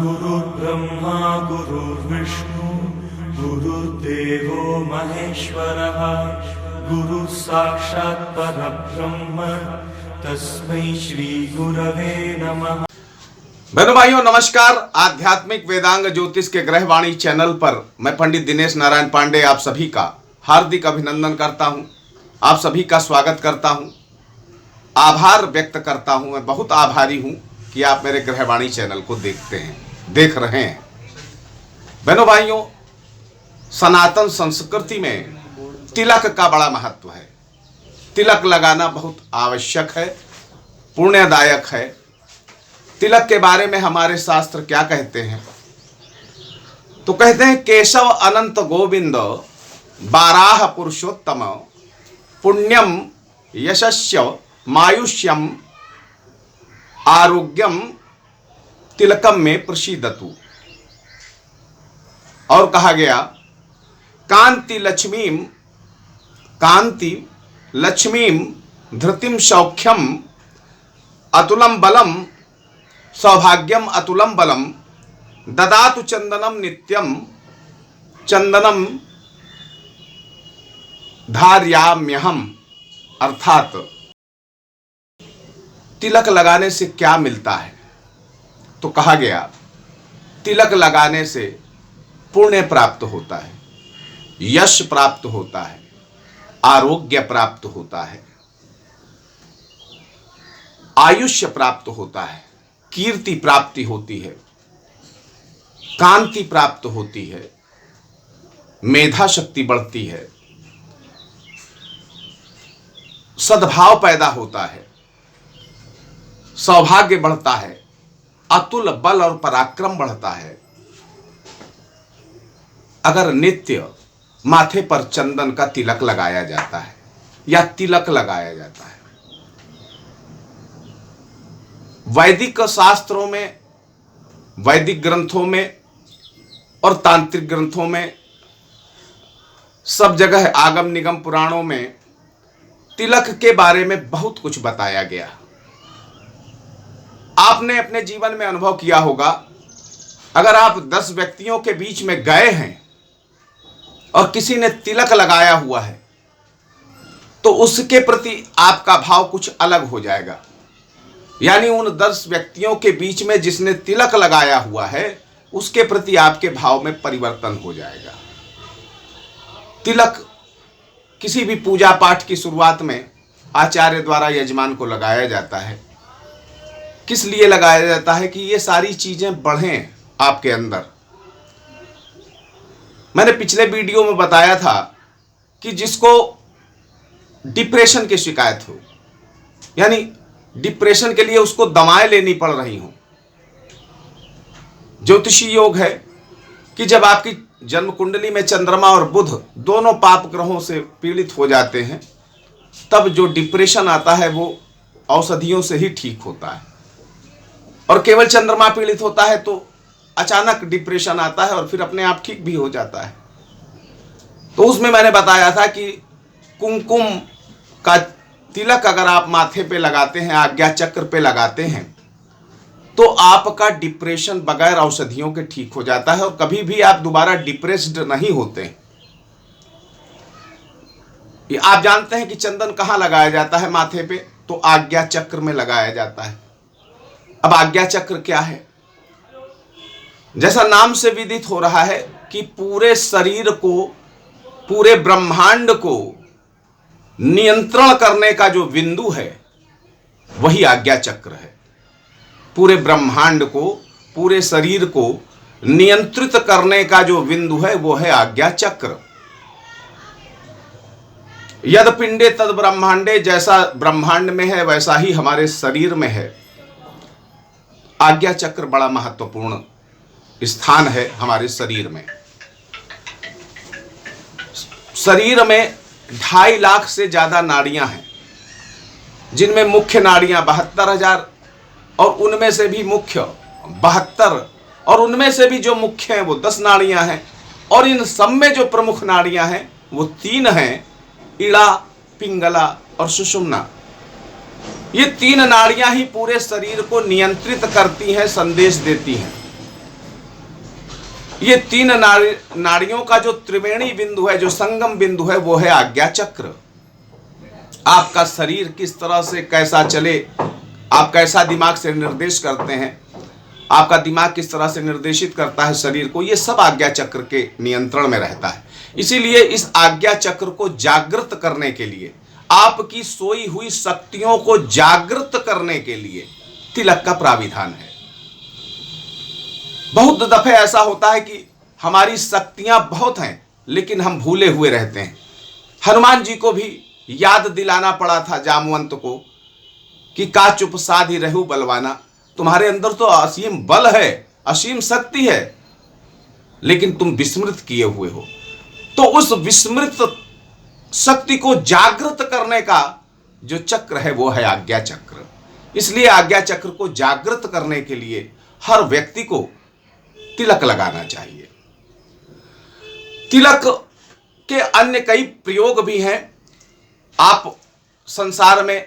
गुरुर्ब्रह्मा गुरुर्विष्णु गुरुर्देवो महेश्वरः गुरुः साक्षात् परब्रह्म तस्मै श्री गुरवे नमः। बहनों भाइयों नमस्कार। आध्यात्मिक वेदांग ज्योतिष के ग्रहवाणी चैनल पर मैं पंडित दिनेश नारायण पांडे आप सभी का हार्दिक अभिनंदन करता हूं, आप सभी का स्वागत करता हूं, आभार व्यक्त करता हूं। मैं बहुत आभारी हूं कि आप मेरे ग्रहवाणी चैनल को देख रहे हैं। बहनों भाइयों, सनातन संस्कृति में तिलक का बड़ा महत्व है। तिलक लगाना बहुत आवश्यक है, पुण्यदायक है। तिलक के बारे में हमारे शास्त्र क्या कहते हैं? तो कहते हैं केशव अनंत गोविंद बाराह पुरुषोत्तम पुण्यम यशस्य मायुष्यम आरोग्यम तिलकम में प्रसीदतु। और कहा गया कांति लक्ष्मीम धृतिम सौख्यम अतुलम बलम सौभाग्यम अतुलम बलम ददातु चंदनम नित्यम चंदनम धार्याम्यहम। अर्थात तिलक लगाने से क्या मिलता है? तो कहा गया तिलक लगाने से पुण्य प्राप्त होता है, यश प्राप्त होता है, आरोग्य प्राप्त होता है, आयुष्य प्राप्त होता है, कीर्ति प्राप्ति होती है, कांति प्राप्त होती है, मेधा शक्ति बढ़ती है, सद्भाव पैदा होता है, सौभाग्य बढ़ता है, अतुल बल और पराक्रम बढ़ता है। अगर नित्य माथे पर चंदन का तिलक लगाया जाता है या तिलक लगाया जाता है, वैदिक शास्त्रों में, वैदिक ग्रंथों में और तांत्रिक ग्रंथों में, सब जगह आगम निगम पुराणों में तिलक के बारे में बहुत कुछ बताया गया। आपने अपने जीवन में अनुभव किया होगा, अगर आप 10 व्यक्तियों के बीच में गए हैं और किसी ने तिलक लगाया हुआ है तो उसके प्रति आपका भाव कुछ अलग हो जाएगा। यानी उन 10 व्यक्तियों के बीच में जिसने तिलक लगाया हुआ है उसके प्रति आपके भाव में परिवर्तन हो जाएगा। तिलक किसी भी पूजा पाठ की शुरुआत में आचार्य द्वारा यजमान को लगाया जाता है। किस लिए लगाया जाता है? कि ये सारी चीजें बढ़ें आपके अंदर। मैंने पिछले वीडियो में बताया था कि जिसको डिप्रेशन की शिकायत हो, यानी डिप्रेशन के लिए उसको दवाएं लेनी पड़ रही हो, ज्योतिषी योग है कि जब आपकी जन्म कुंडली में चंद्रमा और बुध दोनों पाप ग्रहों से पीड़ित हो जाते हैं तब जो डिप्रेशन आता है वो औषधियों से ही ठीक होता है। और केवल चंद्रमा पीड़ित होता है तो अचानक डिप्रेशन आता है और फिर अपने आप ठीक भी हो जाता है। तो उसमें मैंने बताया था कि कुमकुम का तिलक अगर आप माथे पे लगाते हैं, आज्ञा चक्र पे लगाते हैं, तो आपका डिप्रेशन बगैर औषधियों के ठीक हो जाता है और कभी भी आप दोबारा डिप्रेस्ड नहीं होते। आप जानते हैं कि चंदन कहां लगाया जाता है माथे पे? तो आज्ञा चक्र में लगाया जाता है। अब आज्ञा चक्र क्या है? जैसा नाम से विदित हो रहा है कि पूरे शरीर को, पूरे ब्रह्मांड को नियंत्रण करने का जो बिंदु है वही आज्ञा चक्र है। पूरे ब्रह्मांड को, पूरे शरीर को नियंत्रित करने का जो बिंदु है वो है आज्ञा चक्र। यद पिंडे तद ब्रह्मांडे, जैसा ब्रह्मांड में है वैसा ही हमारे शरीर में है। आज्ञा चक्र बड़ा महत्वपूर्ण स्थान है हमारे शरीर में। शरीर में 2.5 लाख से ज्यादा नाड़ियां हैं, जिनमें मुख्य नाड़ियां 72,000 और उनमें से भी मुख्य 72 और उनमें से भी जो मुख्य हैं वो 10 नाड़ियां हैं। और इन सब में जो प्रमुख नाड़ियां हैं वो 3 हैं, इड़ा, पिंगला और सुषुम्ना। ये 3 नाड़ियां ही पूरे शरीर को नियंत्रित करती हैं, संदेश देती हैं। ये तीन नाड़ियों का जो त्रिवेणी बिंदु है, जो संगम बिंदु है, वो है आज्ञा चक्र। आपका शरीर किस तरह से कैसा चले, आप कैसा दिमाग से निर्देश करते हैं, आपका दिमाग किस तरह से निर्देशित करता है शरीर को, ये सब आज्ञा चक्र के नियंत्रण में रहता है। इसीलिए इस आज्ञा चक्र को जागृत करने के लिए, आपकी सोई हुई शक्तियों को जागृत करने के लिए तिलक का प्राविधान है। बहुत दफे ऐसा होता है कि हमारी शक्तियां बहुत हैं लेकिन हम भूले हुए रहते हैं। हनुमान जी को भी याद दिलाना पड़ा था जामवंत को कि का चुप साधि रहु बलवाना, तुम्हारे अंदर तो असीम बल है, असीम शक्ति है, लेकिन तुम विस्मृत किए हुए हो। तो उस विस्मृत शक्ति को जागृत करने का जो चक्र है वो है आज्ञा चक्र। इसलिए आज्ञा चक्र को जागृत करने के लिए हर व्यक्ति को तिलक लगाना चाहिए। तिलक के अन्य कई प्रयोग भी हैं। आप संसार में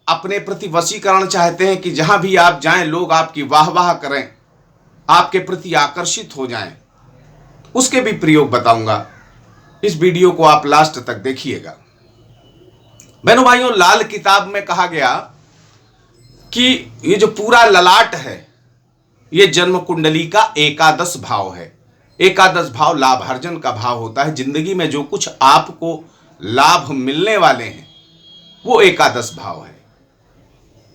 अपने प्रति वशीकरण चाहते हैं कि जहां भी आप जाएं लोग आपकी वाह वाह करें, आपके प्रति आकर्षित हो जाएं, उसके भी प्रयोग बताऊंगा। इस वीडियो को आप लास्ट तक देखिएगा। बहनों भाइयों, लाल किताब में कहा गया कि ये जो पूरा ललाट है ये जन्म कुंडली का एकादश भाव है। एकादश भाव लाभार्जन का भाव होता है। जिंदगी में जो कुछ आपको लाभ मिलने वाले हैं वो एकादश भाव है।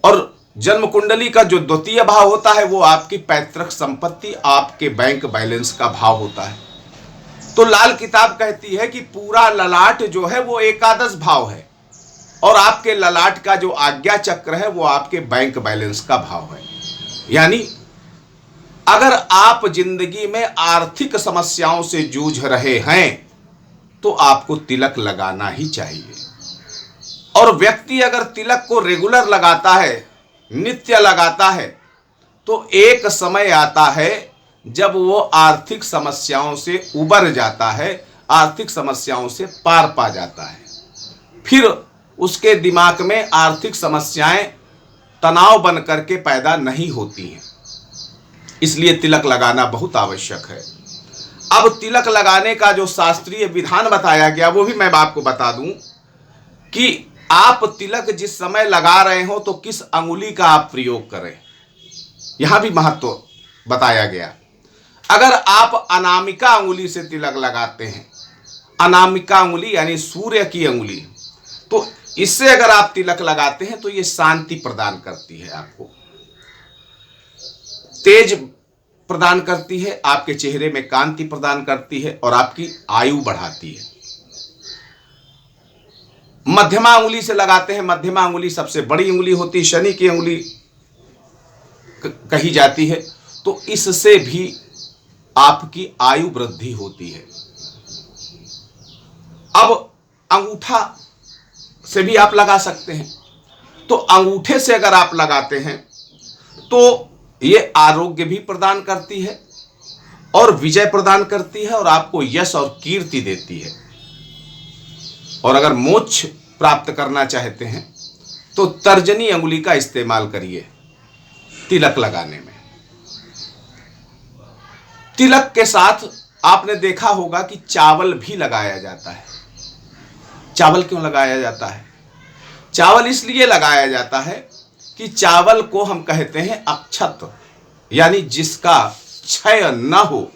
और जन्म कुंडली का जो द्वितीय भाव होता है वो आपकी पैतृक संपत्ति, आपके बैंक बैलेंस का भाव होता है। तो लाल किताब कहती है कि पूरा ललाट जो है वो एकादश भाव है और आपके ललाट का जो आज्ञा चक्र है वो आपके बैंक बैलेंस का भाव है। यानी अगर आप जिंदगी में आर्थिक समस्याओं से जूझ रहे हैं तो आपको तिलक लगाना ही चाहिए। और व्यक्ति अगर तिलक को रेगुलर लगाता है, नित्य लगाता है, तो एक समय आता है जब वो आर्थिक समस्याओं से उबर जाता है, आर्थिक समस्याओं से पार पा जाता है। फिर उसके दिमाग में आर्थिक समस्याएं तनाव बन करके पैदा नहीं होती हैं। इसलिए तिलक लगाना बहुत आवश्यक है। अब तिलक लगाने का जो शास्त्रीय विधान बताया गया वो भी मैं आपको बता दूं कि आप तिलक जिस समय लगा रहे हो तो किस अंगुली का आप प्रयोग करें, यहां भी महत्व बताया गया। अगर आप अनामिका अंगुली से तिलक लगाते हैं, अनामिका अंगुली यानी सूर्य की अंगुली, तो इससे अगर आप तिलक लगाते हैं तो ये शांति प्रदान करती है, आपको तेज प्रदान करती है, आपके चेहरे में कांति प्रदान करती है और आपकी आयु बढ़ाती है। मध्यमा अंगुली से लगाते हैं, मध्यमा अंगुली सबसे बड़ी अंगुली होती है, शनि की अंगुली कही जाती है, तो इससे भी आपकी आयु वृद्धि होती है। अब अंगूठा से भी आप लगा सकते हैं। तो अंगूठे से अगर आप लगाते हैं तो ये आरोग्य भी प्रदान करती है और विजय प्रदान करती है और आपको यश और कीर्ति देती है। और अगर मोक्ष प्राप्त करना चाहते हैं तो तर्जनी अंगुली का इस्तेमाल करिए तिलक लगाने में। तिलक के साथ आपने देखा होगा कि चावल भी लगाया जाता है। चावल क्यों लगाया जाता है? चावल इसलिए लगाया जाता है कि चावल को हम कहते हैं अक्षत, यानी जिसका क्षय न हो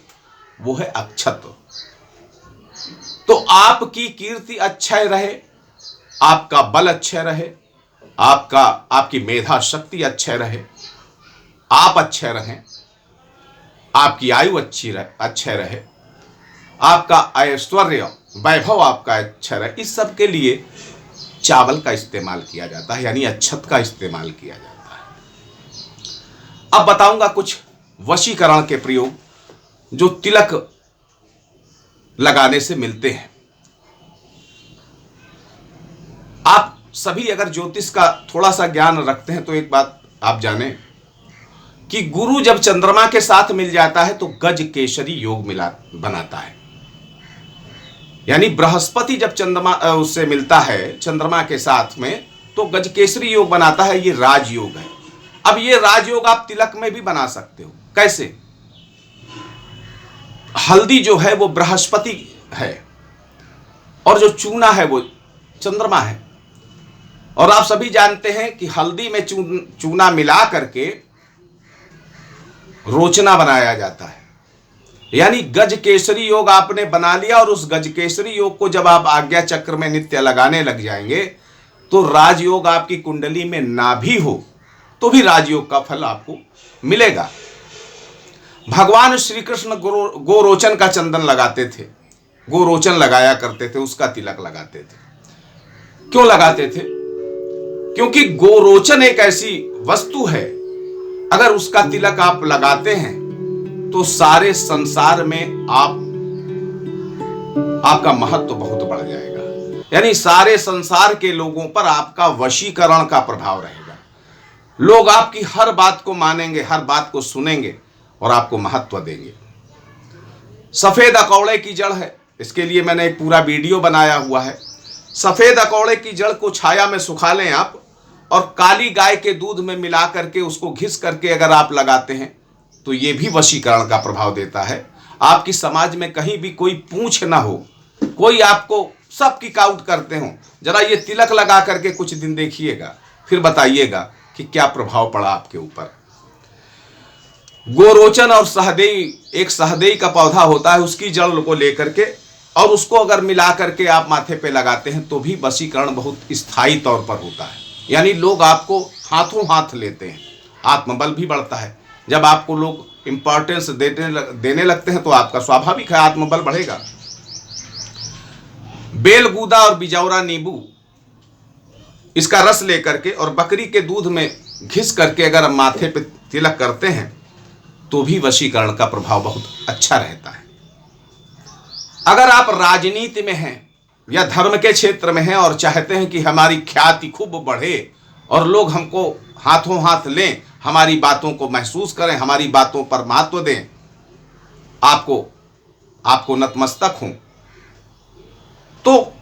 वो है अक्षत। तो आपकी कीर्ति अक्षय रहे, आपका बल अक्षय रहे, आपकी मेधा शक्ति अक्षय रहे, आप अच्छे रहें, आपकी आयु अच्छे रहे, आपका ऐश्वर्य वैभव आपका अच्छा रहे, इस सब के लिए चावल का इस्तेमाल किया जाता है, यानी अक्षत का इस्तेमाल किया जाता है। अब बताऊंगा कुछ वशीकरण के प्रयोग जो तिलक लगाने से मिलते हैं। आप सभी अगर ज्योतिष का थोड़ा सा ज्ञान रखते हैं तो एक बात आप जानें कि गुरु जब चंद्रमा के साथ मिल जाता है तो गज केसरी योग बनाता है। यानी बृहस्पति जब चंद्रमा उससे मिलता है चंद्रमा के साथ में तो गज केसरी योग बनाता है। ये राजयोग है। अब ये राजयोग आप तिलक में भी बना सकते हो। कैसे? हल्दी जो है वो बृहस्पति है और जो चूना है वो चंद्रमा है। और आप सभी जानते हैं कि हल्दी में चूना मिला करके रोचना बनाया जाता है, यानी गज केसरी योग आपने बना लिया। और उस गज केसरी योग को जब आप आज्ञा चक्र में नित्य लगाने लग जाएंगे तो राजयोग आपकी कुंडली में ना भी हो तो भी राजयोग का फल आपको मिलेगा। भगवान श्री कृष्ण गोरोचन का चंदन लगाते थे, गोरोचन लगाया करते थे, उसका तिलक लगाते थे। क्यों लगाते थे? क्योंकि गोरोचन एक ऐसी वस्तु है, अगर उसका तिलक आप लगाते हैं तो सारे संसार में आपका महत्व बहुत बढ़ जाएगा, यानी सारे संसार के लोगों पर आपका वशीकरण का प्रभाव रहेगा। लोग आपकी हर बात को मानेंगे, हर बात को सुनेंगे और आपको महत्व देंगे। सफेद अकौड़े की जड़ है, इसके लिए मैंने एक पूरा वीडियो बनाया हुआ है। सफेद अकौड़े की जड़ को छाया में सुखा लें आप, और काली गाय के दूध में मिला करके उसको घिस करके अगर आप लगाते हैं तो ये भी वशीकरण का प्रभाव देता है। आपकी समाज में कहीं भी कोई पूछ ना हो, कोई आपको सब किक आउट करते हो, जरा ये तिलक लगा करके कुछ दिन देखिएगा, फिर बताइएगा कि क्या प्रभाव पड़ा आपके ऊपर। गोरोचन और सहदेई, एक सहदेई का पौधा होता है, उसकी जड़ को लेकर के और उसको अगर मिला करके आप माथे पे लगाते हैं तो भी वशीकरण बहुत स्थायी तौर पर होता है, यानी लोग आपको हाथों हाथ लेते हैं, आत्मबल भी बढ़ता है। जब आपको लोग इंपॉर्टेंस देने लगते हैं तो आपका स्वाभाविक है आत्मबल बढ़ेगा। बेलगूदा और बिजौरा नींबू, इसका रस लेकर के और बकरी के दूध में घिस करके अगर माथे पे तिलक करते हैं तो भी वशीकरण का प्रभाव बहुत अच्छा रहता है। अगर आप राजनीति में हैं या धर्म के क्षेत्र में हैं और चाहते हैं कि हमारी ख्याति खूब बढ़े और लोग हमको हाथों हाथ लें, हमारी बातों को महसूस करें, हमारी बातों पर महत्व दें, आपको नतमस्तक हों, तो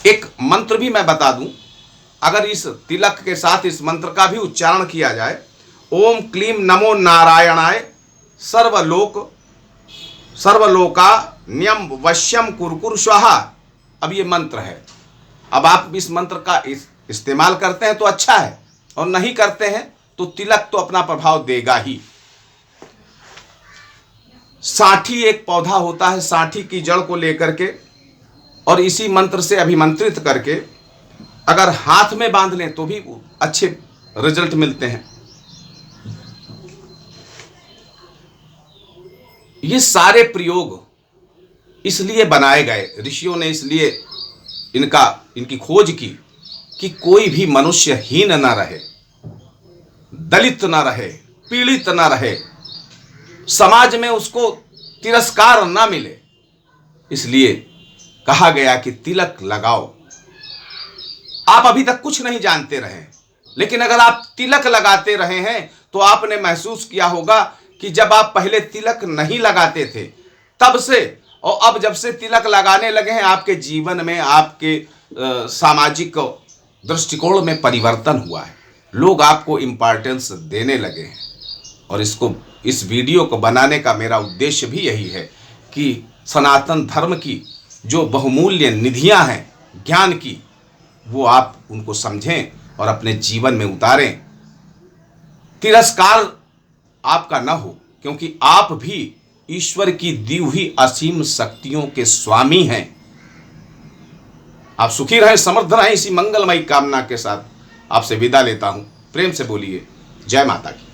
एक मंत्र भी मैं बता दूं। अगर इस तिलक के साथ इस मंत्र का भी उच्चारण किया जाए, ओम क्लीम नमो नारायणाय सर्वलोका न्यम वश्यम कुरकुर स्वाहा। अब ये मंत्र है, अब आप इस मंत्र का इस्तेमाल करते हैं तो अच्छा है, और नहीं करते हैं तो तिलक तो अपना प्रभाव देगा ही। साठी एक पौधा होता है, साठी की जड़ को लेकर के और इसी मंत्र से अभिमंत्रित करके अगर हाथ में बांध लें तो भी अच्छे रिजल्ट मिलते हैं। ये सारे प्रयोग इसलिए बनाए गए, ऋषियों ने इसलिए इनकी खोज की कि कोई भी मनुष्य हीन ना रहे, दलित ना रहे, पीड़ित ना रहे, समाज में उसको तिरस्कार ना मिले। इसलिए कहा गया कि तिलक लगाओ। आप अभी तक कुछ नहीं जानते रहे, लेकिन अगर आप तिलक लगाते रहे हैं तो आपने महसूस किया होगा कि जब आप पहले तिलक नहीं लगाते थे तब से और अब जब से तिलक लगाने लगे हैं, आपके जीवन में, आपके सामाजिक दृष्टिकोण में परिवर्तन हुआ है। लोग आपको इम्पोर्टेंस देने लगे हैं। और इस वीडियो को बनाने का मेरा उद्देश्य भी यही है कि सनातन धर्म की जो बहुमूल्य निधियां हैं ज्ञान की, वो आप उनको समझें और अपने जीवन में उतारें। तिरस्कार आपका न हो, क्योंकि आप भी ईश्वर की दी हुई असीम शक्तियों के स्वामी हैं। आप सुखी रहें, समृद्ध रहें, इसी मंगलमयी कामना के साथ आपसे विदा लेता हूं। प्रेम से बोलिए जय माता की।